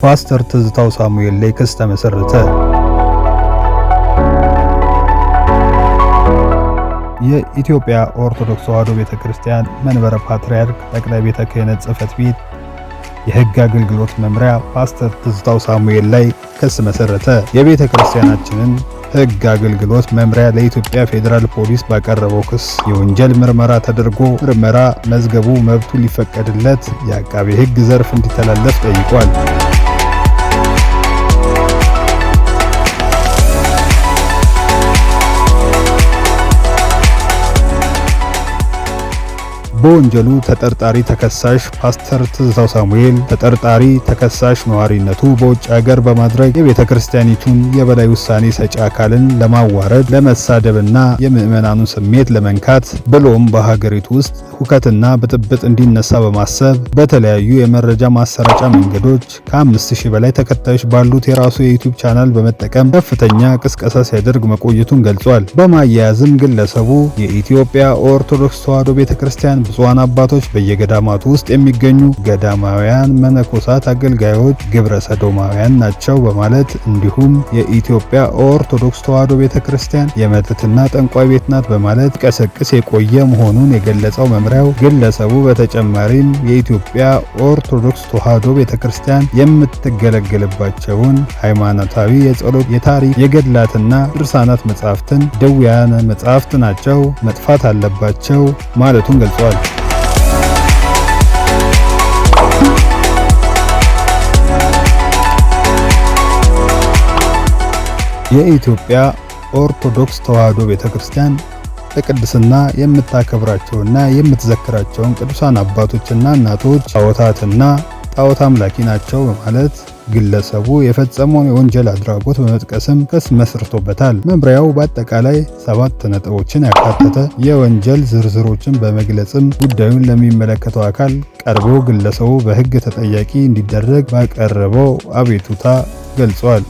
ፓስተር ትዝታው ሳሙኤል ላይ ክስ ተመሰረተ። የኢትዮጵያ ኦርቶዶክስ ተዋሕዶ ቤተክርስቲያን መንበረ ፓትርያርክ ጠቅላይ ቤተ ክህነት ጽሕፈት ቤት የሕግ አገልግሎት መምሪያ ፓስተር ትዝታው ሳሙኤል ላይ ክስ መሰረተ። የቤተ ክርስቲያናችንን ሕግ አገልግሎት መምሪያ ለኢትዮጵያ ፌዴራል ፖሊስ ባቀረበው ክስ የወንጀል ምርመራ ተደርጎ ምርመራ መዝገቡ መብቱ ሊፈቀድለት የአቃቤ ሕግ ዘርፍ እንዲተላለፍ ጠይቋል። በወንጀሉ ተጠርጣሪ ተከሳሽ ፓስተር ትዝታው ሳሙኤል ተጠርጣሪ ተከሳሽ ነዋሪነቱ በውጭ ሀገር በማድረግ የቤተ ክርስቲያኒቱን የበላይ ውሳኔ ሰጪ አካልን ለማዋረድ ለመሳደብና የምዕመናኑን ስሜት ለመንካት ብሎም በሀገሪቱ ውስጥ ሁከትና ብጥብጥ እንዲነሳ በማሰብ በተለያዩ የመረጃ ማሰራጫ መንገዶች ከ5000 በላይ ተከታዮች ባሉት የራሱ የዩቲዩብ ቻናል በመጠቀም ከፍተኛ ቅስቀሳ ሲያደርግ መቆየቱን ገልጿል። በማያያዝም ግለሰቡ የኢትዮጵያ ኦርቶዶክስ ተዋሕዶ ቤተክርስቲያን ብፁዓን አባቶች በየገዳማቱ ውስጥ የሚገኙ ገዳማውያን መነኮሳት አገልጋዮች ግብረ ሰዶማውያን ናቸው በማለት እንዲሁም የኢትዮጵያ ኦርቶዶክስ ተዋሕዶ ቤተክርስቲያን የመተትና ጠንቋይ ቤት ናት በማለት ቀሰቅስ የቆየ መሆኑን የገለጸው መምሪያው ግለሰቡ በተጨማሪም የኢትዮጵያ ኦርቶዶክስ ተዋሕዶ ቤተክርስቲያን የምትገለገልባቸውን ሃይማኖታዊ የጸሎት፣ የታሪክ፣ የገድላትና ድርሳናት መጻሕፍትን ደውያነ መጻሕፍት ናቸው፣ መጥፋት አለባቸው ማለቱን ገልጿል። የኢትዮጵያ ኦርቶዶክስ ተዋሕዶ ቤተክርስቲያን በቅድስና የምታከብራቸውና የምትዘክራቸውን ቅዱሳን አባቶችና እናቶች ጣዖታትና ጣዖት አምላኪ ናቸው በማለት ግለሰቡ የፈጸመውን የወንጀል አድራጎት በመጥቀስም ክስ መስርቶበታል። መምሪያው በአጠቃላይ 7 ነጥቦችን ያካተተ የወንጀል ዝርዝሮችን በመግለጽም ጉዳዩን ለሚመለከተው አካል ቀርቦ ግለሰቡ በሕግ ተጠያቂ እንዲደረግ ባቀረበው አቤቱታ ገልጿል።